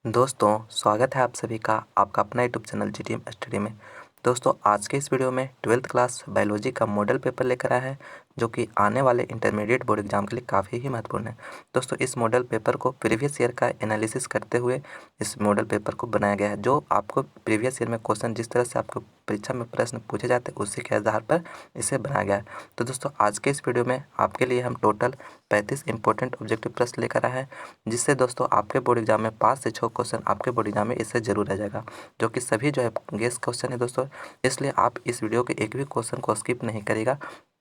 दोस्तों स्वागत है आप सभी का आपका अपना यूट्यूब चैनल जीटीएम स्टडी में। दोस्तों आज के इस वीडियो में 12th क्लास बायोलॉजी का मॉडल पेपर लेकर आया है जो कि आने वाले इंटरमीडिएट बोर्ड एग्जाम के लिए काफ़ी ही महत्वपूर्ण है। दोस्तों इस मॉडल पेपर को प्रीवियस ईयर का एनालिसिस करते हुए इस मॉडल पेपर को बनाया गया है। जो आपको प्रीवियस ईयर में क्वेश्चन जिस तरह से आपको परीक्षा में प्रश्न पूछे जाते हैं उसी के आधार पर इसे बनाया गया है। तो दोस्तों आज के इस वीडियो में आपके लिए हम टोटल 35 इंपॉर्टेंट ऑब्जेक्टिव प्रश्न लेकर आए हैं, जिससे दोस्तों आपके बोर्ड एग्जाम में 5 से 6 क्वेश्चन आपके बोर्ड एग्जाम में इससे जरूर आ जाएगा, जो कि सभी जो है गेस क्वेश्चन है दोस्तों। इसलिए आप इस वीडियो के एक भी क्वेश्चन को स्किप नहीं करेगा,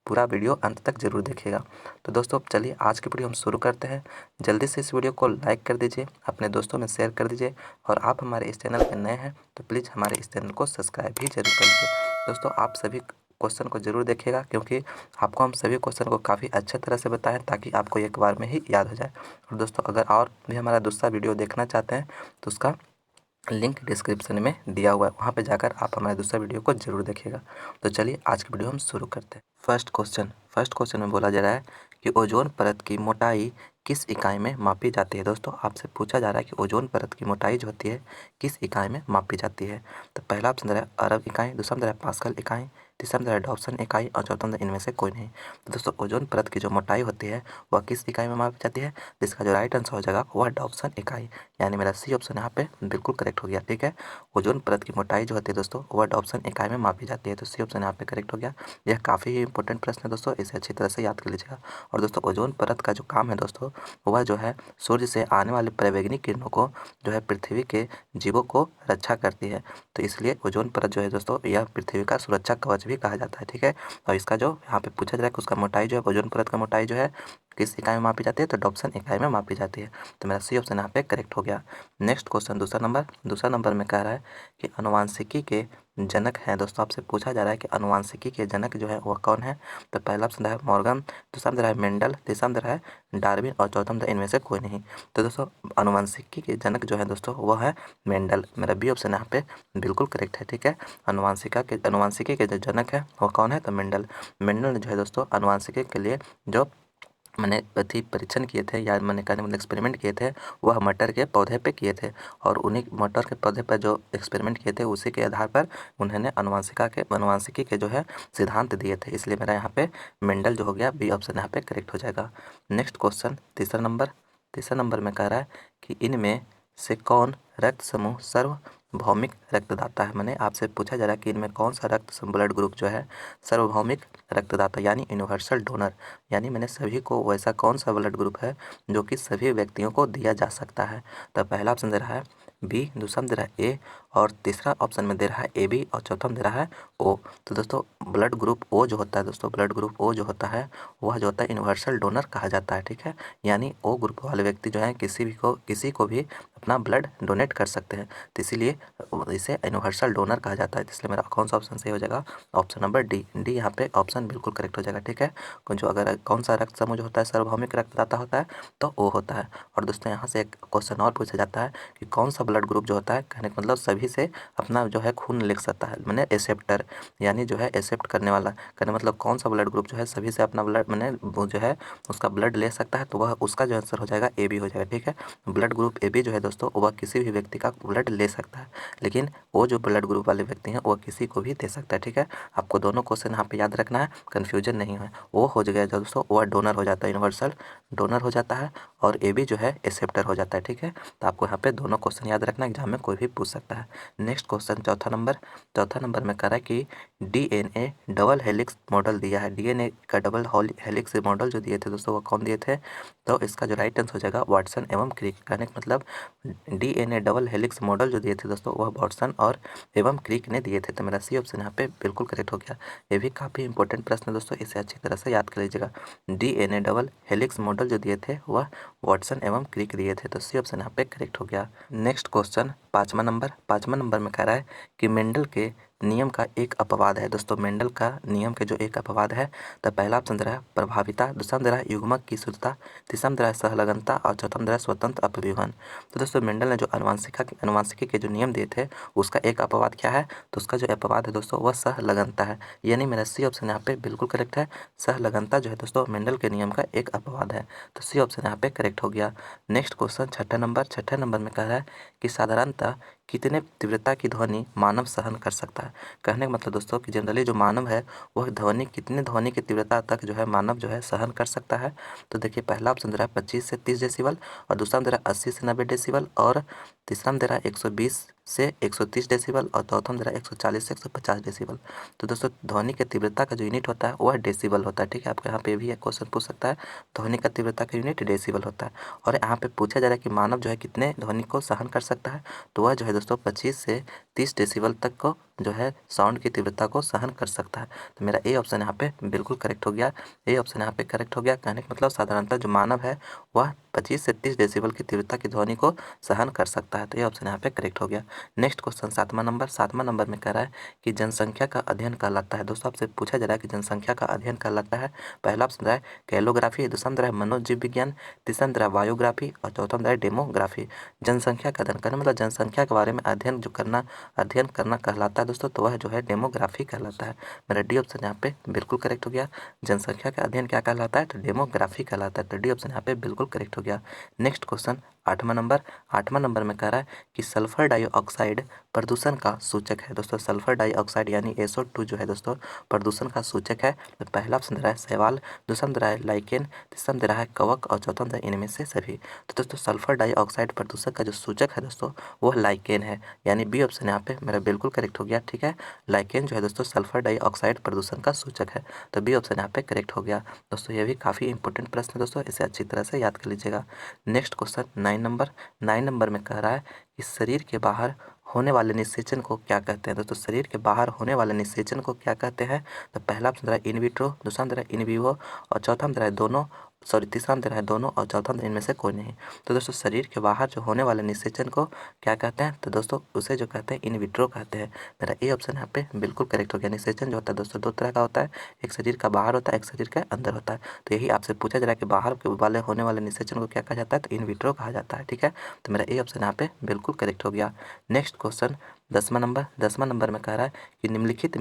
पूरा वीडियो अंत तक जरूर देखिएगा। तो दोस्तों चलिए आज की वीडियो हम शुरू करते हैं। जल्दी से इस वीडियो को लाइक कर दीजिए, अपने दोस्तों में शेयर कर दीजिए, और आप हमारे इस चैनल पर नए हैं तो प्लीज़ हमारे इस चैनल को सब्सक्राइब भी जरूर कर लीजिए। दोस्तों आप सभी क्वेश्चन को जरूर देखिएगा, क्योंकि आपको हम सभी क्वेश्चन को काफ़ी अच्छे तरह से बताएं ताकि आपको एक बार में ही याद हो जाए। और दोस्तों अगर और भी हमारा दूसरा वीडियो देखना चाहते हैं तो उसका लिंक डिस्क्रिप्शन में दिया हुआ है, वहाँ पे जाकर आप हमारे दूसरा वीडियो को जरूर देखिएगा। तो चलिए आज की वीडियो हम शुरू करते हैं। फर्स्ट क्वेश्चन में बोला जा रहा है कि ओजोन परत की मोटाई किस इकाई में मापी जाती है। दोस्तों आपसे पूछा जा रहा है कि ओजोन परत की मोटाई जो होती है किस इकाई में मापी जाती है। तो पहला ऑप्शन दे रहा है अरब इकाई, दूसरा दे रहा है पास्कल इकाई, तीसरा दे रहा है डॉप्सन इकाई, और चौथा दे इनमें से कोई नहीं। तो दोस्तों ओजोन परत की जो मोटाई होती है वह किस इकाई में मापी जाती है, जिसका जो राइट आंसर हो जाएगा वह डॉप्सन इकाई, यानी मेरा सी ऑप्शन यहाँ पे बिल्कुल करेक्ट हो गया। ठीक है, ओजोन परत की मोटाई जो होती है दोस्तों वह डॉप्सन इकाई में मापी जाती है, तो सी ऑप्शन यहाँ पे करेक्ट हो गया। यह काफ़ी ही इंपॉर्टेंट प्रश्न है दोस्तों, इसे अच्छी तरह से याद कर लीजिएगा। और दोस्तों ओजोन परत का जो काम है दोस्तों वह जो है सूर्य से आने वाले पराबैंगनी किरणों को जो है पृथ्वी के जीवों को रक्षा करती है। तो इसलिए ओजोन परत जो है दोस्तों यह पृथ्वी का सुरक्षा कवच भी कहा जाता है। ठीक है, और इसका जो यहाँ पे पूछा जा रहा है कि उसका मोटाई जो है ओजोन परत का मोटाई जो है किस इकाई में मापी जाती है, तो डॉप्सन इकाई में मापी जाती है। तो मेरा सी ऑप्शन यहाँ पे करेक्ट हो गया। नेक्स्ट क्वेश्चन दूसरा नंबर में कह रहा है कि अनुवांशिकी के जनक हैं। दोस्तों आपसे पूछा जा रहा है कि अनुवांशिकी के जनक जो है वह कौन है। तो पहला ऑप्शन है मॉर्गन, दूसरा में है मेंडल, तीसरा में है डार्विन, और चौथा में इनमें से कोई नहीं। तो दोस्तों अनुवांशिकी के जनक जो है दोस्तों वह है मेंडल, मेरा बी ऑप्शन यहाँ पे बिल्कुल करेक्ट है। ठीक है, अनुवांशिकी के जो जनक है वह कौन है, तो मेंडल ने जो है दोस्तों अनुवांशिकी के लिए जो मैंने अथी परीक्षण किए थे या मैंने कहने मतलब एक्सपेरिमेंट किए थे वह मटर के पौधे पे किए थे, और उन्हीं मटर के पौधे पर जो एक्सपेरिमेंट किए थे उसी के आधार पर उन्होंने अनुवांशिकी के जो है सिद्धांत दिए थे। इसलिए मेरा यहाँ पे मेंडल जो हो गया, बी ऑप्शन यहाँ पे करेक्ट हो जाएगा। नेक्स्ट क्वेश्चन तीसरा नंबर में कह रहा है कि इनमें से कौन रक्त समूह सार्वभौमिक रक्तदाता है। मैंने आपसे पूछा जा रहा है कि इनमें कौन सा रक्त ब्लड ग्रुप जो है सार्वभौमिक रक्तदाता यानी यूनिवर्सल डोनर, यानी मैंने सभी को वैसा कौन सा ब्लड ग्रुप है जो कि सभी व्यक्तियों को दिया जा सकता है। तो पहला ऑप्शन दे रहा है बी, दूसरा में दे रहा है ए, और तीसरा ऑप्शन में दे रहा है ए बी, और चौथा में दे रहा है ओ। तो दोस्तों ब्लड ग्रुप ओ जो होता है दोस्तों ब्लड ग्रुप ओ जो होता है वह जो होता है यूनिवर्सल डोनर कहा जाता है। ठीक है, यानी ओ ग्रुप वाले व्यक्ति जो है किसी को भी अपना ब्लड डोनेट कर सकते हैं, तो इसीलिए इसे यूनिवर्सल डोनर कहा जाता है। इसलिए मेरा कौन सा ऑप्शन सही हो जाएगा, ऑप्शन नंबर डी यहाँ पे ऑप्शन बिल्कुल करेक्ट हो जाएगा। ठीक है, जो अगर कौन सा रक्त समूह जो होता है सार्वभौमिक रक्तदाता होता है तो ओ होता है। और दोस्तों यहाँ से एक क्वेश्चन और पूछा जाता है कि कौन सा ब्लड ग्रुप जो होता है, कहने का मतलब सभी से अपना जो है खून ले सकता है, मैंने एक्सेप्टर, यानी जो है एक्सेप्ट करने वाला, कहने मतलब कौन सा ब्लड ग्रुप जो है सभी से अपना ब्लड मैंने वो जो है उसका ब्लड ले सकता है, तो वह उसका जो आंसर हो जाएगा ए बी हो जाएगा। ठीक है, ब्लड ग्रुप ए बी जो है दोस्तों वह किसी भी व्यक्ति का ब्लड ले सकता है, लेकिन वो जो ब्लड ग्रुप वाले व्यक्ति हैं वह किसी को भी दे सकता है। ठीक है, आपको दोनों क्वेश्चन यहाँ पे याद रखना है, कन्फ्यूजन नहीं है। वो हो जाएगा दोस्तों वह डोनर हो जाता है, यूनिवर्सल डोनर हो जाता है, और ए बी जो है एक्सेप्टर हो जाता है। ठीक है, तो आपको यहाँ पे दोनों क्वेश्चन याद रखना, एग्जाम में कोई भी पूछ सकता है। नेक्स्ट क्वेश्चन चौथा नंबर में कह रहा है कि डीएनए डबल हेलिक्स मॉडल दिया है। डीएनए का डबल हेलिक्स मॉडल जो दिए थे दोस्तों वो कौन दिए थे, तो इसका जो राइट आंसर हो जाएगा वाटसन एवं क्रिक, कहने का मतलब डीएनए डबल हेलिक्स मॉडल जो दिए थे दोस्तों वह वाटसन और एवं क्रिक ने दिए थे। तो मेरा सी ऑप्शन यहाँ पे बिल्कुल करेक्ट हो गया। ये भी काफ़ी इंपॉर्टेंट प्रश्न है दोस्तों, इसे अच्छी तरह से याद कर लीजिएगा। डीएनए डबल हेलिक्स मॉडल जो दिए थे वह वाटसन एवं क्रिक दिए थे, तो सी ऑप्शन यहाँ पे करेक्ट हो गया। नेक्स्ट क्वेश्चन पाँचवा नंबर में कह रहा है कि मेंडल के नियम का एक अपवाद है। दोस्तों मेंडल का नियम के जो एक अपवाद है, तो पहला ऑप्शन दे रहा है प्रभाविता, दूसरा दे रहा है युग्मक की शुद्धता, तीसरा में दे रहा है सहलगनता और चौथा में दे रहा है स्वतंत्र अपव्यूहन। तो दोस्तों मेंडल ने जो अनुवांशिकी के जो नियम दिए थे उसका एक अपवाद क्या है, तो उसका जो अपवाद है दोस्तों वह सहलगनता है, यानी मेरा सी ऑप्शन यहाँ पे बिल्कुल करेक्ट है। सहलगनता जो है दोस्तों मेंडल के नियम का एक अपवाद है, तो सी ऑप्शन यहाँ पे करेक्ट हो गया। नेक्स्ट क्वेश्चन छठे नंबर में कह रहा है कि साधारणतः कितने तीव्रता की ध्वनि मानव सहन कर सकता है। कहने का मतलब दोस्तों कि जनरली जो मानव है वह कितने ध्वनि की तीव्रता तक जो है मानव जो है सहन कर सकता है। तो देखिए पहला ऑप्शन दे रहा है 25 से 30 डेसिबल, और दूसरा में दे रहा है 80 से 90 डेसिबल, और तीसरा में दे रहा है 120 से 130 डेसिबल, और चौथा में दे रहा है 140 से 150 डेसिबल। तो दोस्तों ध्वनि की तीव्रता का जो यूनिट होता है वह डेसिबल होता है। ठीक है, आपको यहाँ पे भी एक क्वेश्चन पूछ सकता है, ध्वनि का तीव्रता का यूनिट डेसिबल होता है। और यहाँ पे पूछा जा रहा है कि मानव जो है कितने ध्वनि को सहन कर सकता है, तो वह जो है दोस्तों 25 से 30 डेसिबल तक को जो है साउंड की तीव्रता को सहन कर सकता है। तो मेरा ए ऑप्शन यहाँ पे बिल्कुल करेक्ट हो गया। ए ऑप्शन यहाँ पे करेक्ट हो गया। कहने का मतलब साधारणतः जो मानव है वह 25 से 30 डेसिबल की तीव्रता की ध्वनि को सहन कर सकता है। तो ये ऑप्शन यहाँ पे करेक्ट हो गया। नेक्स्ट क्वेश्चन सातवां नंबर में कह रहा है कि जनसंख्या का अध्ययन कहलाता है। दोस्तों आपसे पूछा जा रहा है कि जनसंख्या का अध्ययन कहलाता है। पहला ऑप्शन है कैलोग्राफी, दूसरा में है मनोजीव विज्ञान, तीसरा में बायोग्राफी, और चौथा में डेमोग्राफी। जनसंख्या का अध्ययन करना मतलब जनसंख्या के बारे में अध्ययन करना कहलाता है दोस्तों, तो वह जो है डेमोग्राफी कहलाता है। मेरा डी ऑप्शन यहाँ पे बिल्कुल करेक्ट हो गया। जनसंख्या का अध्ययन क्या कहलाता है, तो डेमोग्राफी कहलाता है। तो डी ऑप्शन यहाँ पे बिल्कुल करेक्ट हो गया। नेक्स्ट क्वेश्चन आठवां नंबर में कह रहा है कि सल्फर डाइऑक्साइड प्रदूषण का सूचक है। दोस्तों सल्फर डाइऑक्साइड यानी SO2 जो है दोस्तों प्रदूषण का सूचक है। तो पहला ऑप्शन दे रहा है शैवाल, दूसरा में दे रहा है लाइकेन, तीसरा में दे रहा है कवक, और चौथा में दे रहा है इनमें से सभी। तो दोस्तों सल्फर डाइऑक्साइड प्रदूषण का जो सूचक है दोस्तों वह लाइकेन है, यानी बी ऑप्शन यहाँ पे मेरा बिल्कुल करेक्ट हो गया। ठीक है, लाइकेन जो है दोस्तों सल्फर डाइऑक्साइड प्रदूषण का सूचक है, तो बी ऑप्शन यहाँ पे करेक्ट हो गया। दोस्तों ये भी काफ़ी इंपॉर्टेंट प्रश्न है दोस्तों, इसे अच्छी तरह से याद कर लीजिएगा। नेक्स्ट क्वेश्चन 9 नंबर में कह रहा है कि शरीर के बाहर होने वाले निषेचन को क्या कहते हैं। दोस्तों शरीर के बाहर होने वाले निषेचन को क्या कहते हैं, तो पहला ऑप्शन रहा है इन विट्रो, दूसरा में रहा है इन विवो, और चौथा में रहा है तीसरा में रहा है दोनों, और चौथा में इनमें से कोई नहीं। तो दोस्तों शरीर के बाहर जो होने वाले निषेचन को क्या कहते हैं, तो दोस्तों उसे जो कहते हैं इन विट्रो कहते हैं। मेरा ए ऑप्शन यहाँ पे बिल्कुल करेक्ट हो गया। निषेचन जो होता है दोस्तों दो तरह का होता है, एक शरीर का बाहर होता है, एक शरीर के अंदर होता है। तो यही आपसे पूछा जा रहा है कि बाहर के वाले होने वाले निषेचन को क्या कहा जाता है, तो इन विट्रो कहा जाता है। ठीक है, तो मेरा ए ऑप्शन यहाँ पे बिल्कुल करेक्ट हो गया। नेक्स्ट क्वेश्चन 10वां नंबर में कह रहा है कि निम्नलिखित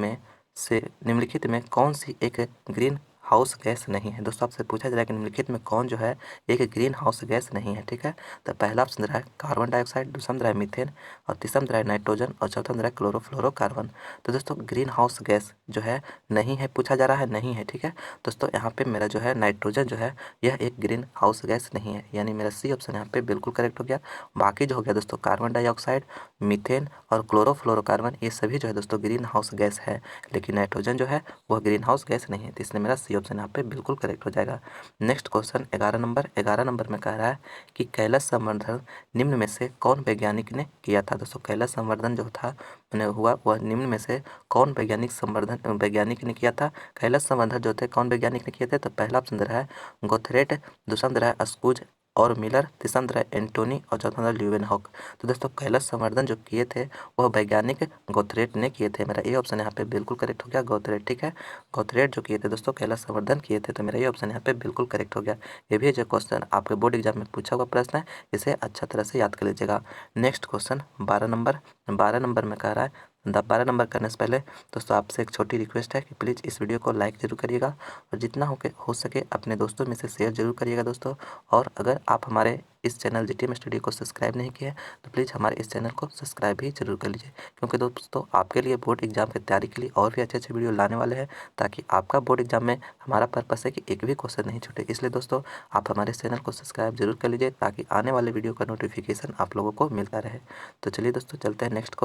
में कौन सी एक ग्रीन हाउस गैस नहीं है। दोस्तों आपसे पूछा जा रहा है कि निम्नलिखित में कौन जो है एक ग्रीन हाउस गैस नहीं है। ठीक है, तो पहला ऑप्शन रहा है कार्बन डाइऑक्साइड, दूसरा रहा है मीथेन, और तीसरा रहा है नाइट्रोजन, और चौथा रहा है क्लोरोफ्लोरोकार्बन। तो दोस्तों ग्रीन हाउस गैस जो है नहीं है, पूछा जा रहा है नहीं है। ठीक है दोस्तों, यहाँ पे मेरा जो है नाइट्रोजन जो है यह एक ग्रीन हाउस गैस नहीं है, यानी मेरा सी ऑप्शन यहाँ पे बिल्कुल करेक्ट हो गया। बाकी जो हो गया दोस्तों कार्बन डाइऑक्साइड, मीथेन और क्लोरोफ्लोरोकार्बन ये सभी जो है दोस्तों ग्रीन हाउस गैस है, लेकिन नाइट्रोजन जो है वह ग्रीन हाउस गैस नहीं है, तो इसलिए मेरा सी ऑप्शन यहाँ पे बिल्कुल करेक्ट हो जाएगा। नेक्स्ट क्वेश्चन 11 नंबर में कह रहा है कि कैलाश संवर्धन निम्न में से कौन वैज्ञानिक ने किया था। दोस्तों कैलाश संवर्धन जो था हुआ वह निम्न में से कौन वैज्ञानिक ने किया था। कैलाश संवर्धन जो थे कौन वैज्ञानिक ने किए थे, तो पहला ऑप्शन रहा है गोथरेट, दूसरा रहा है अस्कूज और मिलर, तीसरा रहा है एंटोनी, और चौथा रहा है ल्यूवेनहॉक। तो दोस्तों कैलाश संवर्धन जो किए थे वह वैज्ञानिक गोथरेट ने किए थे। मेरा ये ऑप्शन यहाँ पे बिल्कुल करेक्ट हो गया, गोथरेट। ठीक है, गोथरेट जो किए थे दोस्तों कैलाश संवर्धन किए थे, तो मेरा ये ऑप्शन यहाँ पे बिल्कुल करेक्ट हो गया। ये भी जो क्वेश्चन आपके बोर्ड एग्जाम में पूछा हुआ प्रश्न है, इसे अच्छा तरह से याद कर लीजिएगा। नेक्स्ट क्वेश्चन 12 नंबर में कह रहा है 12 नंबर करने से पहले दोस्तों आपसे एक छोटी रिक्वेस्ट है कि प्लीज़ इस वीडियो को लाइक जरूर करिएगा, और जितना हो सके अपने दोस्तों में से शेयर जरूर करिएगा दोस्तों। और अगर आप हमारे इस चैनल GTM स्टडी को सब्सक्राइब नहीं किया है तो प्लीज़ हमारे इस चैनल को सब्सक्राइब भी जरूर कर लीजिए, क्योंकि दोस्तों आपके लिए बोर्ड एग्जाम की तैयारी के लिए और भी अच्छे अच्छे वीडियो लाने वाले हैं, ताकि आपका बोर्ड एग्जाम में हमारा पर्पस है कि एक भी क्वेश्चन नहीं छूटे। इसलिए दोस्तों आप हमारे इस चैनल को सब्सक्राइब जरूर कर लीजिए, ताकि आने वाले वीडियो का नोटिफिकेशन आप लोगों को मिलता रहे। तो चलिए दोस्तों चलते हैं नेक्स्ट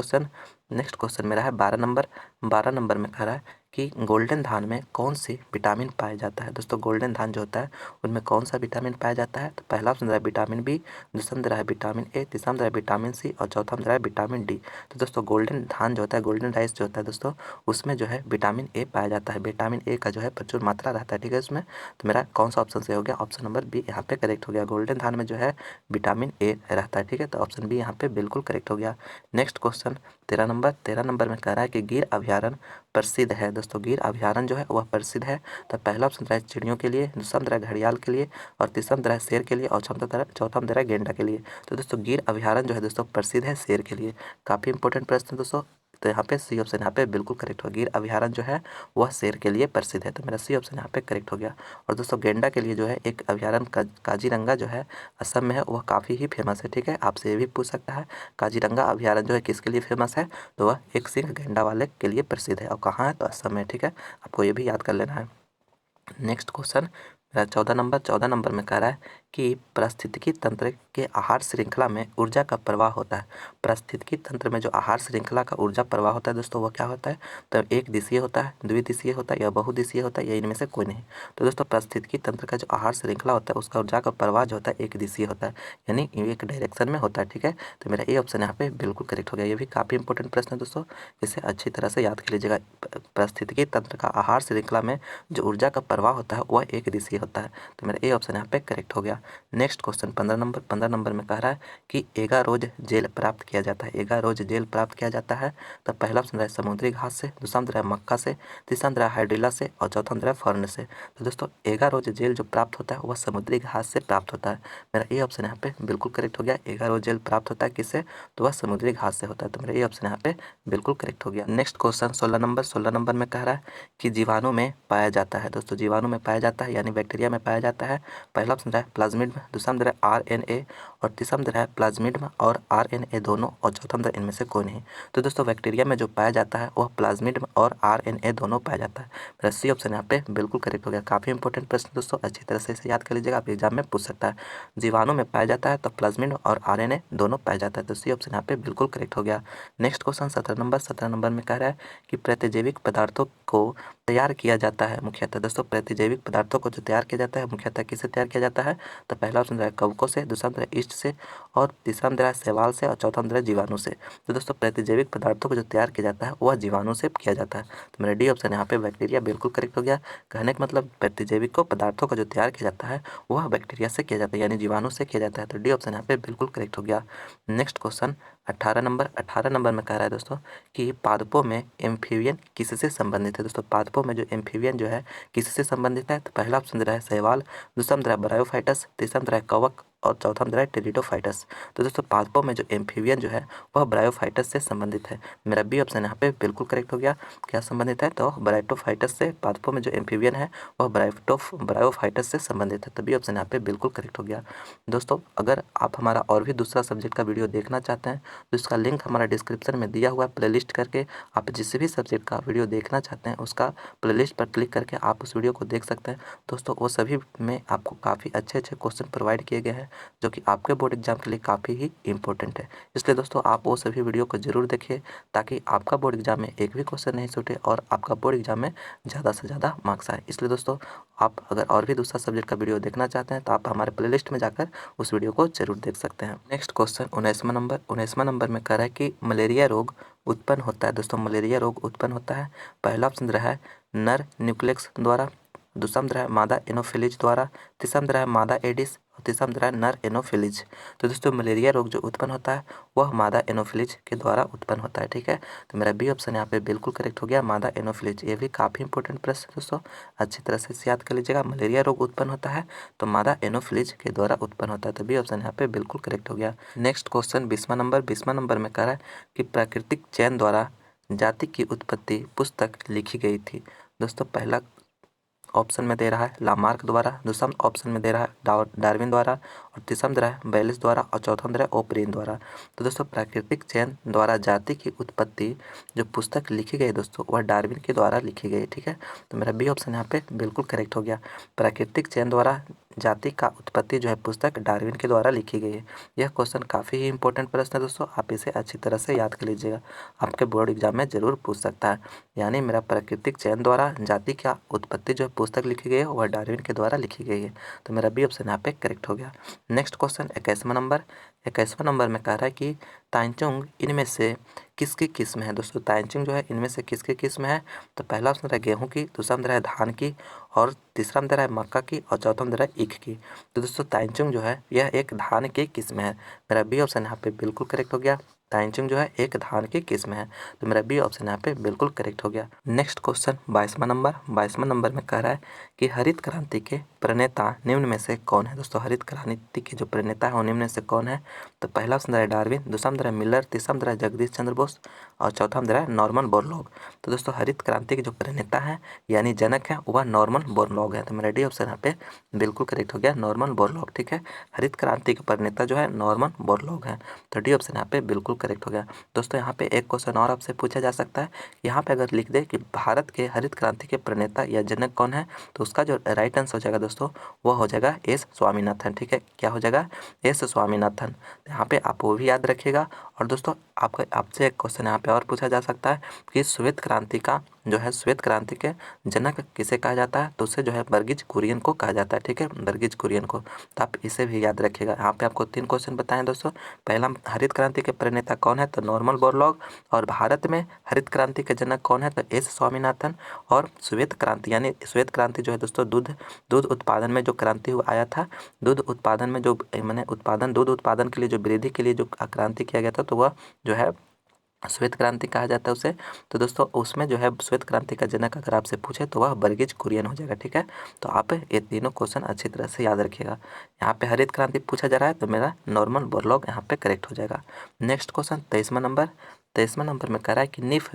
क्वेश्चन मेरा है 12 नंबर में कह रहा है कि गोल्डन धान में कौन सी विटामिन पाया जाता है। दोस्तों गोल्डन धान जो होता है उनमें कौन सा विटामिन पाया जाता है, तो पहला ऑप्शन रहा है विटामिन बी, दूसरा रहा है विटामिन ए, तीसरा रहा है विटामिन सी, और चौथा रहा है विटामिन डी। तो दोस्तों गोल्डन धान जो होता है, गोल्डन राइस जो होता है दोस्तों, उसमें जो है विटामिन ए पाया जाता है। विटामिन ए का जो है प्रचुर मात्रा रहता है। ठीक है, उसमें तो मेरा कौन सा ऑप्शन से हो गया, ऑप्शन नंबर बी यहाँ पे करेक्ट हो गया। गोल्डन धान में जो है विटामिन ए रहता है। ठीक है, तो ऑप्शन बी यहाँ पे बिल्कुल करेक्ट हो गया। नेक्स्ट क्वेश्चन 13 नंबर में कह रहा है कि गिर अभ्यारण्य प्रसिद्ध है। दोस्तों गिर अभ्यारण्य जो है वह प्रसिद्ध है। तो पहला ऑप्शन रहा है चिड़ियों के लिए, दूसरा रहा है घड़ियाल के लिए, और तीसरा रहा है शेर के लिए, और चौथा रहा है गेंडा के लिए। तो दोस्तों गिर अभ्यारण्य जो है दोस्तों प्रसिद्ध है शेर के लिए। काफ़ी इंपॉर्टेंट प्रश्न है दोस्तों। तो यहाँ पे सी ऑप्शन यहाँ पे बिल्कुल करेक्ट हो। गिर अभ्यारण्य जो है वह शेर के लिए प्रसिद्ध है, तो मेरा सी ऑप्शन यहाँ पे करेक्ट हो गया। और दोस्तों गेंडा के लिए जो है एक अभ्यारण्य काजीरंगा जो है असम में है, वह काफ़ी ही फेमस है। ठीक है, आपसे ये भी पूछ सकता है काजीरंगा अभ्यारण्य जो है किसके लिए फेमस है, तो वह एक सिंह गेंडा वाले के लिए प्रसिद्ध है, और कहाँ है, तो असम में। ठीक है, आपको ये भी याद कर लेना है। नेक्स्ट क्वेश्चन 14 नंबर में कह रहा है कि पारिस्थितिकी तंत्र के आहार श्रृंखला में ऊर्जा का प्रवाह होता है। पारिस्थितिकी तंत्र में जो आहार श्रृंखला का ऊर्जा प्रवाह होता है दोस्तों वह क्या होता है, तो एक दिशीय होता है, द्विदिशीय होता है, या बहुदिशीय होता है, या इनमें से कोई नहीं। तो दोस्तों पारिस्थितिकी तंत्र का जो आहार श्रृंखला होता है उसका ऊर्जा का प्रवाह जो होता है एक दिशीय होता है, यानी एक डायरेक्शन में होता है। ठीक है, तो मेरा ए ऑप्शन यहाँ पे बिल्कुल करेक्ट हो गया। ये भी काफ़ी इंपॉर्टेंट प्रश्न है दोस्तों, इसे अच्छी तरह से याद कर लीजिएगा। पारिस्थितिकी तंत्र का आहार श्रृंखला में जो ऊर्जा का प्रवाह होता है वह एक दिशीय होता है, तो मेरा ए ऑप्शन यहाँ पे करेक्ट हो गया। नेक्स्ट क्वेश्चन 15 नंबर में कह रहा है कि एगारोज जेल प्राप्त किया जाता है। एगारोज जेल प्राप्त किया जाता है, तो पहला ऑप्शन है समुद्री घास से, दूसरा है मक्का से, तीसरा है हाइड्रिला से, और चौथा है फर्न से। तो दोस्तों एगारोज जेल जो प्राप्त होता है वह समुद्री घास से प्राप्त होता है। मेरा ए ऑप्शन यहाँ पे बिल्कुल करेक्ट हो गया। एगारोज जेल प्राप्त होता है किससे, तो वह समुद्री घास से होता है, तो मेरा ए ऑप्शन यहाँ पे बिल्कुल करेक्ट हो गया। नेक्स्ट क्वेश्चन 16 नंबर में कह रहा है कि जीवाणु में पाया जाता है। दोस्तों जीवाणु में पाया जाता है यानी बैक्टीरिया में पाया जाता है। पहला ऑप्शन है प्लाज्मिड, दूसरा है RNA, और तीसरा है प्लाज्मिड और RNA दोनों, और चौथा इनमें से कोई नहीं। तो दोस्तों बैक्टीरिया में जो पाया जाता है वह प्लाज्मिड और RNA दोनों पाया जाता है। मेरा सी ऑप्शन यहाँ पे बिल्कुल करेक्ट हो गया। काफ़ी इंपॉर्टेंट प्रश्न दोस्तों, अच्छी तरह से इसे याद कर लीजिएगा, आप एग्जाम में पूछ सकता है। जीवाणु में पाया जाता है तो प्लाज्मिड और RNA दोनों पाया जाता है, तो सी ऑप्शन यहाँ पे बिल्कुल करेक्ट हो गया। नेक्स्ट क्वेश्चन 17 नंबर में कह रहा है कि प्रतिजैविक पदार्थों को तैयार किया जाता है मुख्यतः। दोस्तों प्रतिजैविक पदार्थों को जो तैयार किया जाता है मुख्यतः किससे तैयार किया जाता है, तो पहला ऑप्शन है कवकों से, दूसरा है ईस्ट से, और तीसरा है शैवाल से, और चौथा है जीवाणु से। तो दोस्तों प्रतिजैविक पदार्थों को जो तैयार किया जाता है वह जीवाणु से किया जाता है, तो मेरा डी ऑप्शन यहाँ पे बैक्टीरिया बिल्कुल करेक्ट हो गया। कहने का मतलब प्रतिजैविक को पदार्थों को जो तैयार किया जाता है वह बैक्टीरिया से किया जाता है, यानी जीवाणु से किया जाता है, तो डी ऑप्शन यहाँ पे बिल्कुल करेक्ट हो गया। नेक्स्ट क्वेश्चन 18 नंबर में कह रहा है दोस्तों कि पादपों में एम्फीबियन किससे संबंधित है। दोस्तों पादपों में जो एम्फीबियन जो है किससे संबंधित है, तो पहला ऑप्शन रहा है शैवाल, दूसरा रहा है ब्रायोफाइटस, तीसरा रहा है कवक, और चौथा रहा है टेरिडोफाइटस। तो दोस्तों पादपों में जो एम्फीबियन जो है वह ब्रायोफाइटस से संबंधित है। मेरा बी ऑप्शन यहाँ पे बिल्कुल करेक्ट हो गया। क्या संबंधित है, तो ब्रायोफाइटस से। पादपों में जो एम्फीबियन है वह ब्रायोफाइटस से संबंधित है, तो बी ऑप्शन यहाँ पे बिल्कुल करेक्ट हो गया। दोस्तों अगर आप हमारा और भी दूसरा सब्जेक्ट का वीडियो देखना चाहते हैं तो इसका लिंक हमारा डिस्क्रिप्शन में दिया हुआ है, प्लेलिस्ट करके आप जिस भी सब्जेक्ट का वीडियो देखना चाहते हैं उसका प्लेलिस्ट पर क्लिक करके आप उस वीडियो को देख सकते हैं। दोस्तों वो सभी में आपको काफ़ी अच्छे अच्छे क्वेश्चन प्रोवाइड किए गए हैं जो कि आपके बोर्ड एग्जाम के लिए काफ़ी ही इंपॉर्टेंट है। इसलिए दोस्तों आप वो सभी वीडियो को जरूर देखिए ताकि आपका बोर्ड एग्जाम में एक भी क्वेश्चन नहीं छूटे और आपका बोर्ड एग्जाम में ज़्यादा से ज़्यादा मार्क्स आए। इसलिए दोस्तों आप अगर और भी दूसरा सब्जेक्ट का वीडियो देखना चाहते हैं तो आप हमारे प्लेलिस्ट में जाकर उस वीडियो को जरूर देख सकते हैं। नेक्स्ट क्वेश्चन 19वां नंबर में कह रहा है कि मलेरिया रोग उत्पन्न होता है। दोस्तों मलेरिया रोग उत्पन्न होता है, पहला ऑप्शन रहा है नर न्यूक्लियस द्वारा, दूसरा रहा है मादा एनोफिलीज द्वारा, तीसरा रहा है मादा एडिस, और तीसरा रहा है नर एनोफिलीज। तो दोस्तों मलेरिया रोग जो उत्पन्न होता है वह मादा एनोफिलीज के द्वारा उत्पन्न होता है। ठीक है, तो मेरा बी ऑप्शन यहाँ पे बिल्कुल करेक्ट हो गया, मादा एनोफिलीज। ये भी काफ़ी इंपॉर्टेंट प्रश्न है दोस्तों, अच्छी तरह से याद कर लीजिएगा। मलेरिया रोग उत्पन्न होता है तो मादा एनोफिलीज के द्वारा उत्पन्न होता है, तो बी ऑप्शन यहाँ पे बिल्कुल करेक्ट हो गया। नेक्स्ट क्वेश्चन 20वां नंबर में कह रहा है कि प्राकृतिक चयन द्वारा जाति की उत्पत्ति पुस्तक लिखी गई थी। दोस्तों पहला ऑप्शन में दे रहा है लामार्क द्वारा, दूसरा ऑप्शन में दे रहा है डार्विन द्वारा, और तीसरा दे रहा है बेलिस द्वारा, और चौथा दे रहा है ओप्रीन द्वारा। तो दोस्तों प्राकृतिक चयन द्वारा जाति की उत्पत्ति जो पुस्तक लिखी गई दोस्तों वह डार्विन के द्वारा लिखी गई। ठीक है, तो मेरा बी ऑप्शन यहाँ पे बिल्कुल करेक्ट हो गया। प्राकृतिक चयन द्वारा जाति का उत्पत्ति जो है पुस्तक डार्विन के द्वारा लिखी गई है। यह क्वेश्चन काफ़ी ही इंपॉर्टेंट प्रश्न है दोस्तों, आप इसे अच्छी तरह से याद कर लीजिएगा, आपके बोर्ड एग्जाम में जरूर पूछ सकता है। यानी मेरा प्राकृतिक चयन द्वारा जाति का उत्पत्ति जो है पुस्तक लिखी गई है वह डार्विन के द्वारा लिखी गई है, तो मेरा बी ऑप्शन यहाँ पे करेक्ट हो गया। नेक्स्ट क्वेश्चन 21वां नंबर में कह रहा है कि ताइचुंग इनमें से किसकी किस्म है। दोस्तों ताइचुंग जो है इनमें से किसकी किस्म है, तो पहला ऑप्शन है गेहूं की, दूसरा है धान की, और तीसरा में दे रहा है मक्का की और चौथा में दे रहा है ईख की। तो दोस्तों ताइचुंग जो है यह एक धान की किस्म है। मेरा बी ऑप्शन यहाँ पे बिल्कुल करेक्ट हो गया। ताइचुंग जो है एक धान की किस्म है, तो मेरा बी ऑप्शन यहाँ पे बिल्कुल करेक्ट हो गया। नेक्स्ट क्वेश्चन 22वां नंबर में कह रहा है कि हरित क्रांति के प्रणेता निम्न में से कौन है। दोस्तों हरित क्रांति के जो प्रणेता है वो निम्न में से कौन है। तो पहला ऑप्शन है डार्विन, दूसरा में है मिलर, तीसरा में है जगदीश चंद्र बोस और चौथा में है नॉर्मन बोरलॉग। तो दोस्तों हरित क्रांति के जो प्रणेता है यानी जनक है वह नॉर्मन बोरलॉग है। तो मेरा डी ऑप्शन यहाँ पे बिल्कुल करेक्ट हो गया, नॉर्मन बोरलॉग। ठीक है, हरित क्रांति के प्रणेता जो है नॉर्मन बोरलॉग है। तो डी ऑप्शन यहाँ पे बिल्कुल करेक्ट हो गया। दोस्तों यहाँ पे एक क्वेश्चन और आपसे पूछा जा सकता है, यहाँ पे अगर लिख दे कि भारत के हरित क्रांति के प्रणेता या जनक कौन है, तो उसका जो राइट आंसर हो जाएगा दोस्तों वो हो जाएगा एस स्वामीनाथन। ठीक है, क्या हो जाएगा, एस स्वामीनाथन। यहाँ पे आप वो भी याद रखिएगा। और दोस्तों आपसे एक क्वेश्चन यहाँ पे और पूछा जा सकता है कि श्वेत क्रांति का जो है श्वेत क्रांति के जनक किसे कहा जाता है, तो उसे जो है वर्गीज कुरियन को कहा जाता है। ठीक है, वर्गीज कुरियन को। तो आप इसे भी याद रखिएगा। यहाँ पे आपको 3 क्वेश्चन बताएं दोस्तों। पहला, हरित क्रांति के प्रणेता कौन है, तो नॉर्मन बोरलॉग। और भारत में हरित क्रांति के जनक कौन है, तो एस स्वामीनाथन। और श्वेत क्रांति यानी श्वेत क्रांति जो है दोस्तों दूध उत्पादन में जो क्रांति आया था, दूध उत्पादन में जो मैंने दूध उत्पादन के लिए जो वृद्धि के लिए जो क्रांति किया गया था, तो वह जो है श्वेत क्रांति कहा जाता है उसे। तो दोस्तों उसमें जो है श्वेत क्रांति का जनक अगर आपसे पूछे तो वह वर्गीज कुरियन हो जाएगा। ठीक है, तो आप ये तीनों क्वेश्चन अच्छी तरह से याद रखिएगा। यहाँ पे हरित क्रांति पूछा जा रहा है तो मेरा नॉर्मन बोरलॉग यहाँ पे करेक्ट हो जाएगा। नेक्स्ट क्वेश्चन 23वां नंबर में कह रहा है कि निफ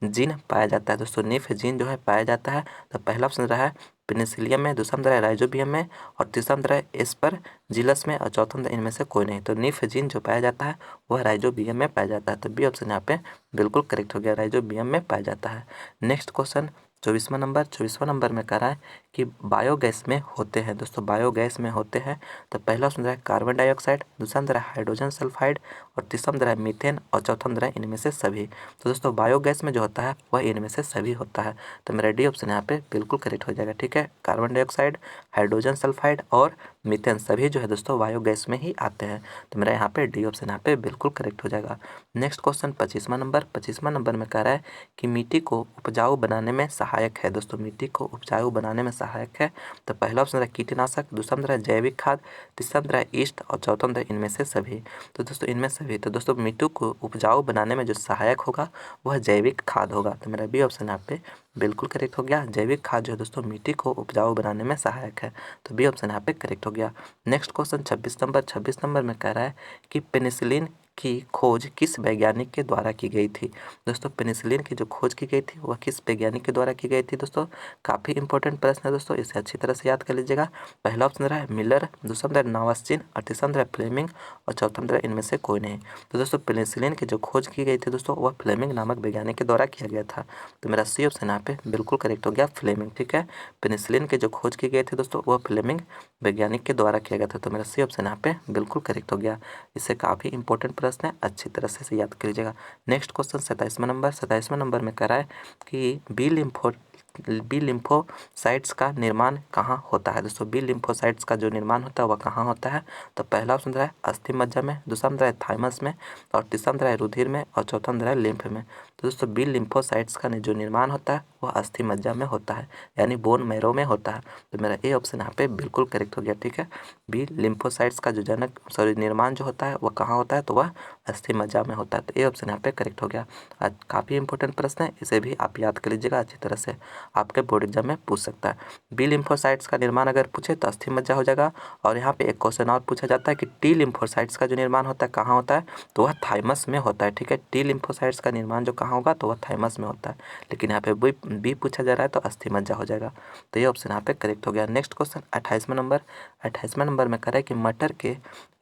जीन पाया जाता है। दोस्तों निफ जीन जो है पाया जाता है, तो पहला ऑप्शन रहा है पेनिसिलियम में, दूसरा में रहा है राइजोबियम में और तीसरा में रहा है एस्परजिलस में और चौथा में इनमें से कोई नहीं। तो निफ जीन जो पाया जाता है वह राइजोबियम में पाया जाता है। तो बी ऑप्शन यहाँ पे बिल्कुल करेक्ट हो गया, राइजोबियम में पाया जाता है। नेक्स्ट क्वेश्चन 24वां नंबर में कह रहा है कि बायोगैस में होते हैं। दोस्तों बायोगैस में होते हैं, तो पहला ऑप्शन है कार्बन डाइऑक्साइड, दूसरा में है हाइड्रोजन सल्फाइड और तीसरा में है मीथेन और चौथा में है इनमें से सभी। तो दोस्तों बायोगैस में जो होता है वह इनमें से सभी होता है। तो मेरा डी ऑप्शन यहाँ पे बिल्कुल करेक्ट हो जाएगा। ठीक है, कार्बन डाइऑक्साइड, हाइड्रोजन सल्फाइड और मीथेन सभी जो है दोस्तों बायोगैस में ही आते हैं। तो मेरा यहाँ पे डी ऑप्शन यहाँ पे बिल्कुल करेक्ट हो जाएगा। नेक्स्ट क्वेश्चन 25वां नंबर में कह रहा है कि मिट्टी को उपजाऊ बनाने में सहायक है। दोस्तों मिट्टी को उपजाऊ बनाने में सहायक है, तो पहला ऑप्शन है कीटनाशक, दूसरा में है जैविक खाद, तीसरा में है ईस्ट और चौथा में इनमें से सभी। तो दोस्तों इनमें सभी, तो दोस्तों मिट्टी को उपजाऊ बनाने में जो सहायक होगा वह जैविक खाद होगा। तो मेरा बी ऑप्शन यहाँ पे बिल्कुल करेक्ट हो गया। जैविक खाद जो है दोस्तों मिट्टी को उपजाऊ बनाने में सहायक है, तो बी ऑप्शन यहाँ पे करेक्ट हो गया। नेक्स्ट क्वेश्चन 26 नंबर में कह रहा है कि पेनिसिलिन की खोज किस वैज्ञानिक के द्वारा की गई थी। दोस्तों पेनिसिलिन की जो खोज की गई थी वह किस वैज्ञानिक के द्वारा की गई थी। दोस्तों काफ़ी इंपॉर्टेंट प्रश्न है दोस्तों, इसे अच्छी तरह से याद कर लीजिएगा। पहला ऑप्शन रहा है मिलर, दूसरा रहा है नावास्चिन और तीसरा रहा है फ्लेमिंग और चौथा रहा इनमें से कोई नहीं। तो दोस्तों पेनिसिलिन की जो खोज की गई थी दोस्तों वह फ्लेमिंग नामक वैज्ञानिक के द्वारा किया गया था। तो मेरा सी ऑप्शन यहाँ पे बिल्कुल करेक्ट हो गया, फ्लेमिंग। ठीक है, पेनिसिलिन की जो खोज की गई थी दोस्तों वह फ्लेमिंग वैज्ञानिक के द्वारा किया गया था। तो मेरा सी ऑप्शन यहाँ पे बिल्कुल करेक्ट हो गया। इससे काफ़ी इंपॉर्टेंट प्रश्न है, अच्छी तरह से याद कर लीजिएगा। नेक्स्ट क्वेश्चन 27वां नंबर में कह रहा है कि बी लिम्फोसाइट्स का निर्माण कहाँ होता है। दोस्तों बी लिम्फोसाइट्स का जो निर्माण होता है वह कहाँ होता है। तो पहला ऑप्शन है अस्थि मज्जा में, दूसरा है थाइमस में और तीसरा है रुधिर में और चौथा है लिम्फ में। तो दोस्तों बी लिम्फोसाइट्स का जो निर्माण होता है वह अस्थि मज्जा में होता है यानी बोन मैरो में होता है। तो मेरा ए ऑप्शन यहाँ पे बिल्कुल करेक्ट हो गया। ठीक है, बी लिम्फोसाइट्स का जो निर्माण जो होता है वह कहाँ होता है, तो वह अस्थि मज्जा में होता है। तो ए ऑप्शन यहाँ पे करेक्ट हो गया। आज काफ़ी इंपॉर्टेंट प्रश्न है, इसे भी आप याद कर लीजिएगा अच्छी तरह से, आपके बोर्ड एग्जाम में पूछ सकता है। बी लिम्फोसाइट्स का निर्माण अगर पूछे तो अस्थि मज्जा हो जाएगा। और यहाँ पे एक क्वेश्चन और पूछा जाता है कि टी लिम्फोसाइट्स का जो निर्माण होता है कहाँ होता है, तो वह थाइमस में होता है। ठीक है, टी लिम्फोसाइट्स का निर्माण जो कहाँ होगा तो वह थाइमस में होता है, लेकिन यहाँ पे बी पूछा जा रहा है तो अस्थि मज्जा हो जाएगा। तो ये ऑप्शन यहाँ पे करेक्ट हो गया। नेक्स्ट क्वेश्चन 28वां नंबर में कह रहा है कि मटर के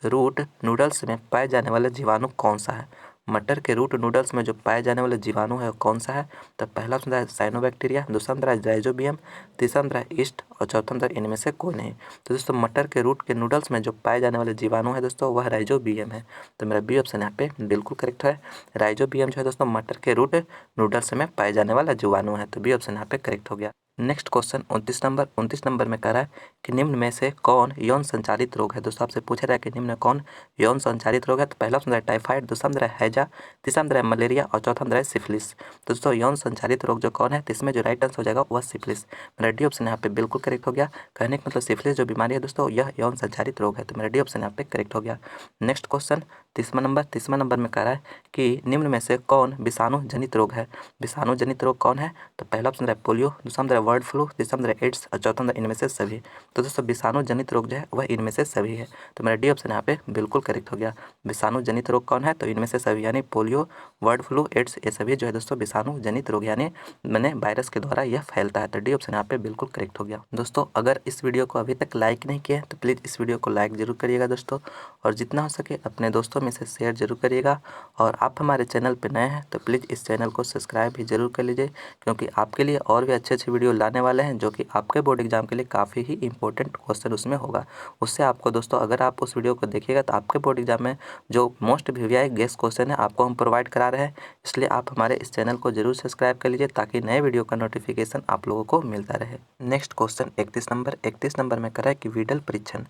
रूट नूडल्स में पाए जाने वाला जीवाणु कौन सा है। मटर के रूट नूडल्स में जो पाए जाने वाले जीवाणु है कौन सा है। तो पहला ऑप्शन है साइनोबैक्टीरिया, दूसरा है राइजोबियम, तीसरा है ईस्ट और चौथा इनमें से कोई नहीं। तो दोस्तों मटर के रूट के नूडल्स में जो पाए जाने वाले जीवाणु है दोस्तों वह राइजोबियम है। तो मेरा बी ऑप्शन यहाँ पे बिल्कुल करेक्ट है। राइजोबियम जो है दोस्तों मटर के रूट नूडल्स में पाए जाने वाला जीवाणु है। तो बी ऑप्शन यहाँ पे करेक्ट हो गया। नेक्स्ट क्वेश्चन 29 नंबर में कह रहा है कि निम्न में से कौन यौन संचालित रोग है। दोस्तों आपसे पूछा रहा है कि निम्न में कौन यौन संचालित रोग है। तो पहला ऑप्शन है टाइफाइड, दूसरा ऑप्शन है हैजा, तीसरा ऑप्शन है मलेरिया और चौथा ऑप्शन है सिफिलिस। तो दोस्तों यौन संचालित रोग जो कौन है, तो इसमें जो राइट आंसर हो जाएगा वह सिफिलिस। मेरा डी ऑप्शन यहाँ पे बिल्कुल करेक्ट हो गया। कहने का मतलब सिफिलिस जो बीमारी है दोस्तों यह यौन संचालित रोग है। तो मेरा डी ऑप्शन यहाँ पे करेक्ट हो गया। नेक्स्ट क्वेश्चन 30वां नंबर में कह रहा है कि निम्न में से कौन विषाणु जनित रोग है। विषाणु जनित रोग कौन है, तो पहला ऑप्शन है पोलियो, दूसरा ऑप्शन है बर्ड फ्लू, तीसरा ऑप्शन है एड्स और चौथा ऑप्शन है इनमें से सभी। तो दोस्तों विषाणु जनित रोग जो है वह इनमें से सभी है। तो मेरा डी ऑप्शन यहाँ पे बिल्कुल करेक्ट हो गया। विषाणु जनित रोग कौन है, तो इनमें से सभी यानी पोलियो, बर्ड फ्लू, एड्स ये सभी जो है दोस्तों विषाणु जनित रोग यानी मैंने वायरस के द्वारा यह फैलता है। तो डी ऑप्शन यहाँ पे बिल्कुल करेक्ट हो गया। दोस्तों अगर इस वीडियो को अभी तक लाइक नहीं किया तो प्लीज़ इस वीडियो को लाइक जरूर करिएगा दोस्तों, और जितना हो सके अपने दोस्तों में से शेयर जरूर करिएगा। और आप हमारे चैनल पर नए हैं तो प्लीज़ इस चैनल को सब्सक्राइब भी जरूर कर लीजिए, क्योंकि आपके लिए और भी अच्छे अच्छे वीडियो लाने वाले हैं जो कि आपके बोर्ड एग्जाम के लिए काफ़ी ही इंपॉर्टेंट क्वेश्चन उसमें होगा। उससे आपको दोस्तों अगर आप उस वीडियो को देखिएगा तो आपके बोर्ड एग्जाम में जो मोस्ट वीवीआई गेस क्वेश्चन है आपको हम प्रोवाइड करा रहे हैं। इसलिए आप हमारे इस चैनल को जरूर सब्सक्राइब कर लीजिए ताकि नए वीडियो का नोटिफिकेशन आप लोगों को मिलता रहे। नेक्स्ट क्वेश्चन 31 नंबर में करा है कि विडल परीक्षण,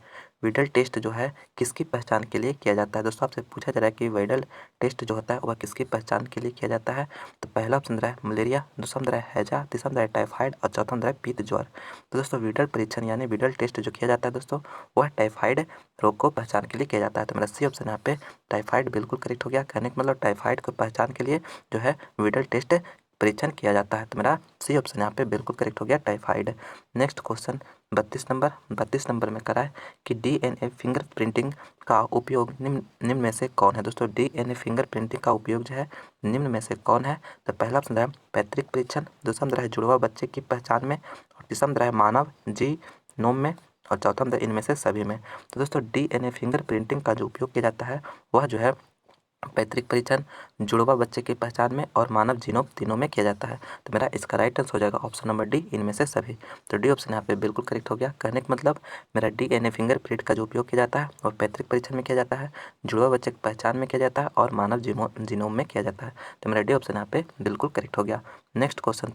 विडल टेस्ट जो है किसकी पहचान के लिए किया जाता है। दोस्तों आपसे पूछा जा रहा है कि विडल टेस्ट जो होता है वह किसकी पहचान के लिए किया जाता है। तो पहला ऑप्शन है मलेरिया, दूसरा ऑप्शन है हैजा, तीसरा ऑप्शन है टाइफाइड और चौथा ऑप्शन है पीत ज्वर। तो दोस्तों विडल परीक्षण यानी विडल टेस्ट जो किया जाता है दोस्तों वह टाइफाइड रोग को पहचान के लिए किया जाता है। तो मेरा सी ऑप्शन यहाँ पे टाइफाइड बिल्कुल करेक्ट हो गया। कहने का मतलब टाइफाइड को पहचान के लिए जो है विडल टेस्ट परीक्षण किया जाता है। तो मेरा सी ऑप्शन यहाँ पे बिल्कुल करेक्ट हो गया, टाइफाइड। नेक्स्ट क्वेश्चन 32 नंबर में करा है कि डीएनए फिंगर प्रिंटिंग का उपयोग निम्न में से कौन है। दोस्तों डीएनए फिंगर प्रिंटिंग का उपयोग जो है निम्न में से कौन है। तो पहला ऑप्शन है पैतृक परीक्षण, दूसरा ऑप्शन है जुड़वा बच्चे की पहचान में और तीसरा ऑप्शन है मानव जीनोम में और चौथा ऑप्शन इनमें से सभी में। तो दोस्तों डीएनए फिंगर प्रिंटिंग का जो उपयोग किया जाता है वह जो है पैतृक परीक्षण, जुड़वा बच्चे की पहचान में और मानव जीनोम तीनों में किया जाता है। तो मेरा इसका राइट आंसर हो जाएगा ऑप्शन नंबर डी, इनमें से सभी। तो डी ऑप्शन यहाँ पे बिल्कुल करेक्ट हो गया। कहने का मतलब मेरा डीएनए फिंगर प्रिंट का जो उपयोग किया जाता है और पैतृक परीक्षण में किया जाता है, जुड़वा बच्चे की पहचान में किया जाता है और मानव जीनोम में किया जाता है। तो मेरा डी ऑप्शन यहाँ पे बिल्कुल करेक्ट हो गया। नेक्स्ट क्वेश्चन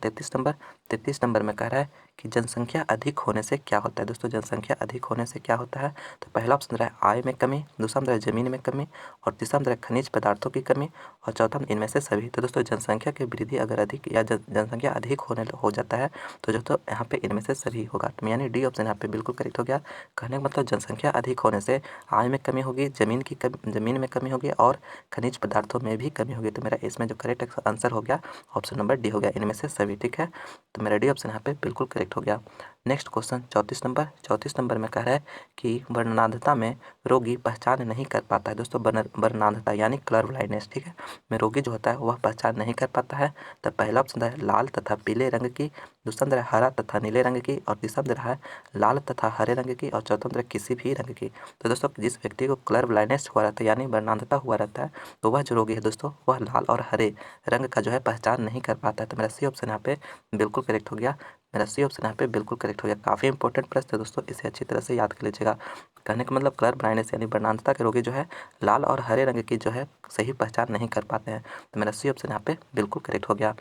33 नंबर में कह रहा है कि जनसंख्या अधिक होने से क्या होता है। दोस्तों जनसंख्या अधिक होने से क्या होता है। तो पहला ऑप्शन है आय में कमी, दूसरा ऑप्शन है जमीन में कमी और तीसरा ऑप्शन है खनिज पदार्थों की कमी और चौथा इनमें से सभी। तो दोस्तों जनसंख्या की वृद्धि अगर अधिक या जनसंख्या अधिक हो जाता है तो दोस्तों यहाँ पे इनमें से सभी होगा। तो यानी डी ऑप्शन यहाँ पे बिल्कुल करेक्ट हो गया। कहने का मतलब जनसंख्या अधिक होने से आय में कमी होगी, जमीन में कमी होगी और खनिज पदार्थों में भी कमी होगी। तो मेरा इसमें जो करेक्ट आंसर हो गया ऑप्शन नंबर डी हो गया, इनमें से सभी। ठीक है, तो मेरा डी ऑप्शन यहाँ पे बिल्कुल करेक्ट हो गया। नेक्स्ट क्वेश्चन 34 नंबर में कह रहा है कि वर्णनांधता में रोगी पहचान नहीं कर पाता है। दोस्तों वर्णनांधता यानी कलर ब्लाइंडनेस, ठीक है, में रोगी जो होता है वह पहचान नहीं कर पाता है। तो पहला ऑप्शन है लाल तथा पीले रंग की, दूसरा ऑप्शन है हरा तथा नीले रंग की और तीसरा ऑप्शन है लाल तथा हरे रंग की और चौथा ऑप्शन है किसी भी रंग की। तो दोस्तों जिस व्यक्ति को कलर ब्लाइंडनेस हुआ रहता है यानी वर्णनांधता हुआ रहता है तो वह जो रोगी है दोस्तों वह लाल और हरे रंग का जो है पहचान नहीं कर पाता है। तो मेरा सी ऑप्शन यहाँ पे बिल्कुल करेक्ट हो गया। मेरा सी ऑप्शन यहाँ पे बिल्कुल करेक्ट हो गया। काफ़ी इंपॉर्टेंट प्रश्न है दोस्तों, इसे अच्छी तरह से याद कर लीजिएगा। कहने का मतलब कलर ब्लाइंडनेस यानी वर्णनांधता के रोगी जो है लाल और हरे रंग की जो है सही पहचान नहीं कर पाते हैं। तो मेरा सी ऑप्शन यहाँ पे बिल्कुल करेक्ट हो गया।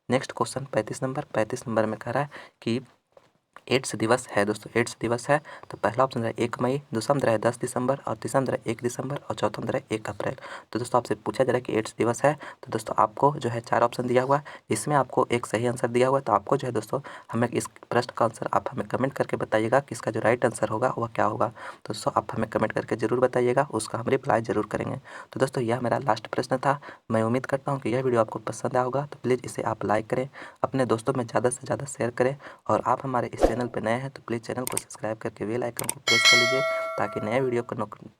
नेक्स्ट क्वेश्चन 35 नंबर में कह रहा है कि एड्स दिवस है। दोस्तों एड्स दिवस है तो पहला ऑप्शन है 1 मई, दूसरा ऑप्शन है 10 दिसंबर और तीसरा ऑप्शन है 1 दिसंबर और चौथा ऑप्शन है 1 अप्रैल। तो दोस्तों आपसे पूछा जा रहा है कि एड्स दिवस है तो दोस्तों आपको जो है 4 ऑप्शन दिया हुआ है, इसमें आपको एक सही आंसर दिया हुआ है। तो आपको जो है दोस्तों हमें इस प्रश्न का आंसर आप हमें कमेंट करके बताइएगा कि इसका जो राइट आंसर होगा वह क्या होगा। तो दोस्तों आप हमें कमेंट करके जरूर बताइएगा, उसका हम रिप्लाई जरूर करेंगे। तो दोस्तों यह मेरा लास्ट प्रश्न था। मैं उम्मीद करता हूँ कि यह वीडियो आपको पसंद आया होगा। तो प्लीज़ इसे आप लाइक करें, अपने दोस्तों में ज़्यादा से ज़्यादा शेयर करें और आप हमारे इस चैनल पर नए हैं तो प्लीज़ चैनल को सब्सक्राइब करके बेल आइकन को प्रेस कर लीजिए ताकि नए वीडियो का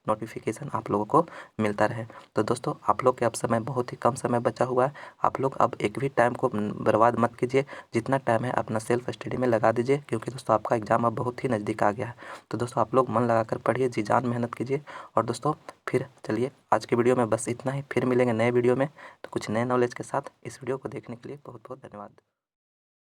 नोटिफिकेशन आप लोगों को मिलता रहे। तो दोस्तों आप लोग के अब समय बहुत ही कम समय बचा हुआ है, आप लोग अब एक भी टाइम को बर्बाद मत कीजिए, जितना टाइम है अपना सेल्फ स्टडी में लगा दीजिए क्योंकि दोस्तों आपका एग्ज़ाम अब बहुत ही नज़दीक आ गया है। तो दोस्तों आप लोग मन लगाकर पढ़िए, जी जान मेहनत कीजिए। और दोस्तों फिर चलिए आज के वीडियो में बस इतना ही, फिर मिलेंगे नए वीडियो में तो कुछ नए नॉलेज के साथ। इस वीडियो को देखने के लिए बहुत बहुत धन्यवाद।